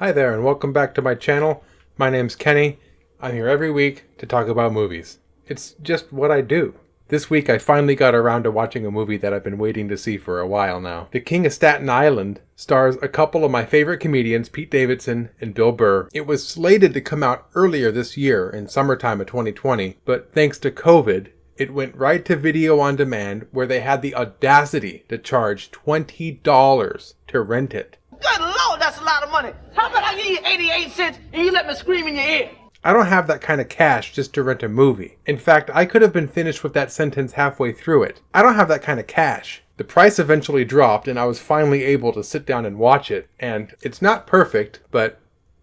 Hi there and welcome back to my channel. My name's Kenny. I'm here every week to talk about movies. It's just what I do. This week I finally got around to watching a movie that I've been waiting to see for a while now. The King of Staten Island stars a couple of my favorite comedians, Pete Davidson and Bill Burr. It was slated to come out earlier this year in summertime of 2020, but thanks to COVID, it went right to video on demand where they had the audacity to charge $20 to rent it. Good Lord, that's a lot of money. How about I give you 88 cents and you let me scream in your ear? I don't have that kind of cash just to rent a movie. In fact, I could have been finished with that sentence halfway through it. I don't have that kind of cash. The price eventually dropped and I was finally able to sit down and watch it. And it's not perfect, but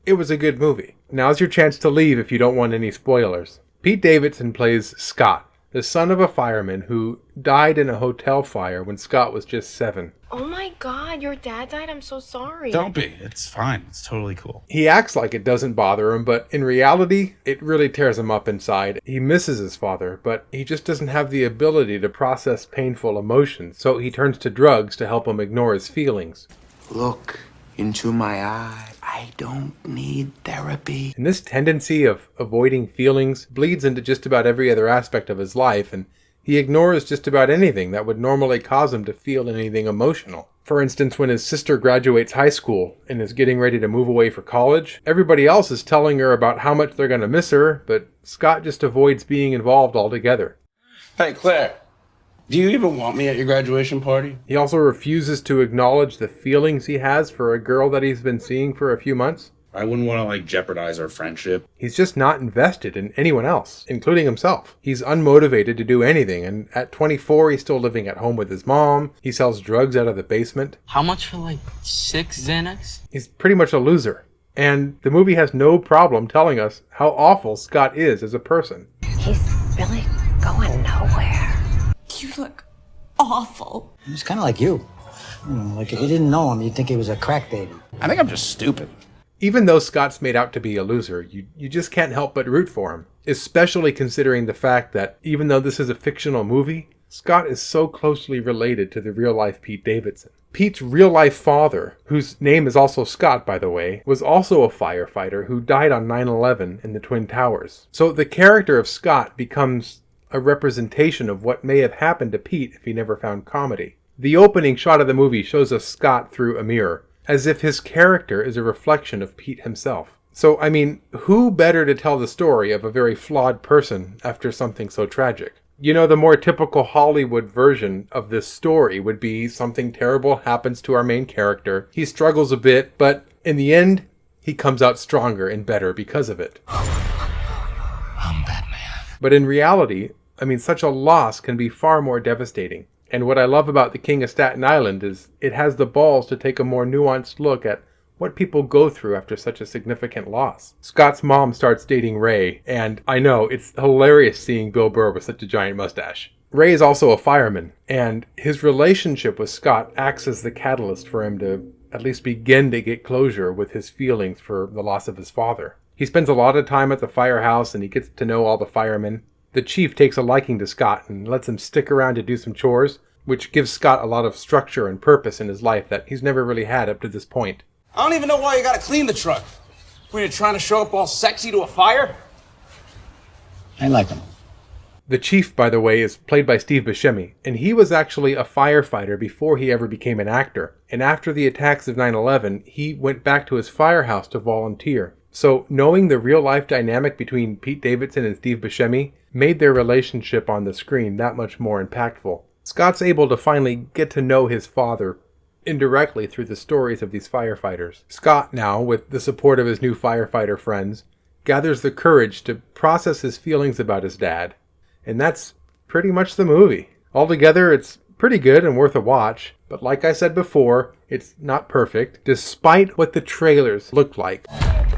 it was a good movie. Now's your chance to leave if you don't want any spoilers. Pete Davidson plays Scott, the son of a fireman who died in a hotel fire when Scott was just 7. Oh my god, your dad died? I'm so sorry. Don't be. It's fine. It's totally cool. He acts like it doesn't bother him, but in reality, it really tears him up inside. He misses his father, but he just doesn't have the ability to process painful emotions, so he turns to drugs to help him ignore his feelings. Look into my eye. I don't need therapy. And this tendency of avoiding feelings bleeds into just about every other aspect of his life, and he ignores just about anything that would normally cause him to feel anything emotional. For instance, when his sister graduates high school and is getting ready to move away for college, everybody else is telling her about how much they're going to miss her, but Scott just avoids being involved altogether. Hey, Claire, do you even want me at your graduation party? He also refuses to acknowledge the feelings he has for a girl that he's been seeing for a few months. I wouldn't want to, jeopardize our friendship. He's just not invested in anyone else, including himself. He's unmotivated to do anything, and at 24, he's still living at home with his mom. He sells drugs out of the basement. How much for 6 Xanax? He's pretty much a loser. And the movie has no problem telling us how awful Scott is as a person. He's really going nowhere. You look awful. He's kind of like you. If you didn't know him, you'd think he was a crack baby. I think I'm just stupid. Even though Scott's made out to be a loser, you just can't help but root for him. Especially considering the fact that even though this is a fictional movie, Scott is so closely related to the real-life Pete Davidson. Pete's real-life father, whose name is also Scott, by the way, was also a firefighter who died on 9/11 in the Twin Towers. So the character of Scott becomes a representation of what may have happened to Pete if he never found comedy. The opening shot of the movie shows us Scott through a mirror, as if his character is a reflection of Pete himself. So, who better to tell the story of a very flawed person after something so tragic? The more typical Hollywood version of this story would be something terrible happens to our main character. He struggles a bit, but in the end, he comes out stronger and better because of it. I'm Batman. But in reality, such a loss can be far more devastating. And what I love about The King of Staten Island is it has the balls to take a more nuanced look at what people go through after such a significant loss. Scott's mom starts dating Ray, and I know, it's hilarious seeing Bill Burr with such a giant mustache. Ray is also a fireman, and his relationship with Scott acts as the catalyst for him to at least begin to get closure with his feelings for the loss of his father. He spends a lot of time at the firehouse, and he gets to know all the firemen. The chief takes a liking to Scott and lets him stick around to do some chores, which gives Scott a lot of structure and purpose in his life that he's never really had up to this point. I don't even know why you gotta clean the truck. Were you trying to show up all sexy to a fire? I like him. The chief, by the way, is played by Steve Buscemi, and he was actually a firefighter before he ever became an actor. And after the attacks of 9/11, he went back to his firehouse to volunteer. So knowing the real-life dynamic between Pete Davidson and Steve Buscemi made their relationship on the screen that much more impactful. Scott's able to finally get to know his father indirectly through the stories of these firefighters. Scott now, with the support of his new firefighter friends, gathers the courage to process his feelings about his dad. And that's pretty much the movie. Altogether, it's pretty good and worth a watch, but like I said before, it's not perfect, despite what the trailers look like.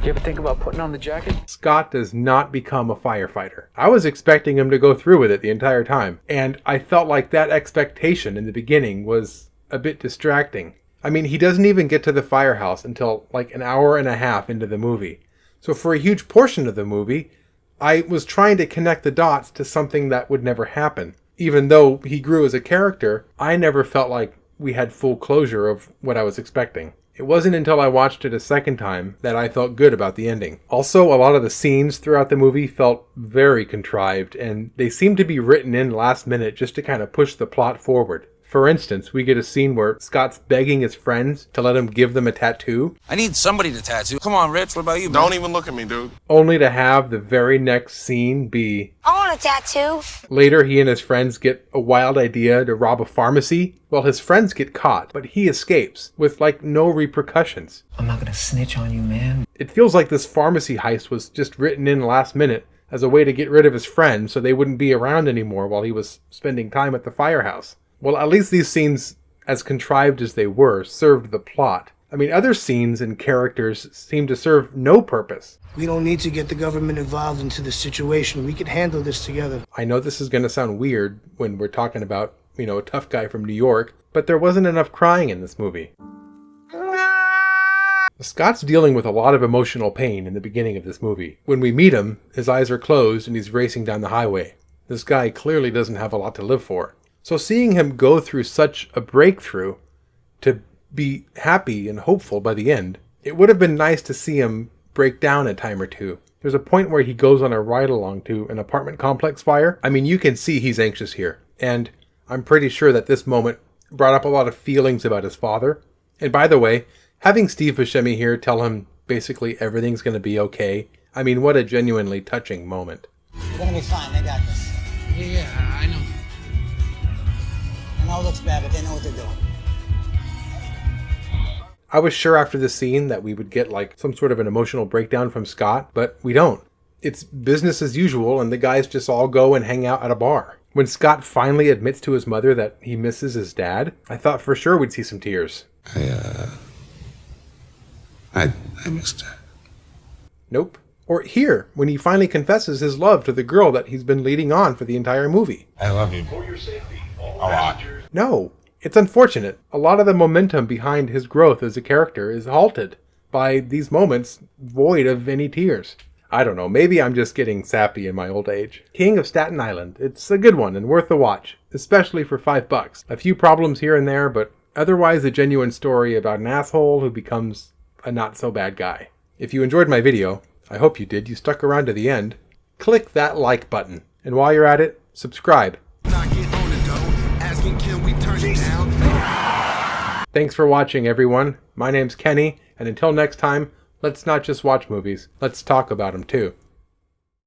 You ever think about putting on the jacket? Scott does not become a firefighter. I was expecting him to go through with it the entire time, and I felt like that expectation in the beginning was a bit distracting. He doesn't even get to the firehouse until an hour and a half into the movie. So for a huge portion of the movie, I was trying to connect the dots to something that would never happen. Even though he grew as a character, I never felt like we had full closure of what I was expecting. It wasn't until I watched it a second time that I felt good about the ending. Also, a lot of the scenes throughout the movie felt very contrived, and they seemed to be written in last minute just to kind of push the plot forward. For instance, we get a scene where Scott's begging his friends to let him give them a tattoo. I need somebody to tattoo. Come on, Rich, what about you, man? Don't even look at me, dude. Only to have the very next scene be, I want a tattoo. later he and his friends get a wild idea to rob a pharmacy. Well, his friends get caught, but he escapes with like no repercussions. I'm not gonna snitch on you, man. It feels like this pharmacy heist was just written in last minute as a way to get rid of his friends so they wouldn't be around anymore while he was spending time at the firehouse. Well, at least these scenes, as contrived as they were, served the plot. I mean, other scenes and characters seem to serve no purpose. We don't need to get the government involved into the situation. We can handle this together. I know this is going to sound weird when we're talking about, a tough guy from New York, but there wasn't enough crying in this movie. Scott's dealing with a lot of emotional pain in the beginning of this movie. When we meet him, his eyes are closed and he's racing down the highway. This guy clearly doesn't have a lot to live for. So seeing him go through such a breakthrough to be happy and hopeful by the end, it would have been nice to see him break down a time or two. There's a point where he goes on a ride-along to an apartment complex fire. I mean, you can see he's anxious here. And I'm pretty sure that this moment brought up a lot of feelings about his father. And by the way, having Steve Buscemi here tell him basically everything's going to be okay, I mean, what a genuinely touching moment. You're gonna be fine. They got this. Yeah, I know. I know it looks bad, but they know what they're doing. I was sure after this scene that we would get like some sort of an emotional breakdown from Scott, but we don't. It's business as usual, and the guys just all go and hang out at a bar. When Scott finally admits to his mother that he misses his dad, I thought for sure we'd see some tears. I missed her. Nope. Or here, when he finally confesses his love to the girl that he's been leading on for the entire movie. I love you. A lot. No. It's unfortunate. A lot of the momentum behind his growth as a character is halted by these moments void of any tears. I don't know, maybe I'm just getting sappy in my old age. King of Staten Island. It's a good one and worth the watch, especially for $5. A few problems here and there, but otherwise a genuine story about an asshole who becomes a not-so-bad guy. If you enjoyed my video, I hope you did, you stuck around to the end, click that like button. And while you're at it, subscribe. Thanks for watching, everyone. My name's Kenny, and until next time, let's not just watch movies, let's talk about them too.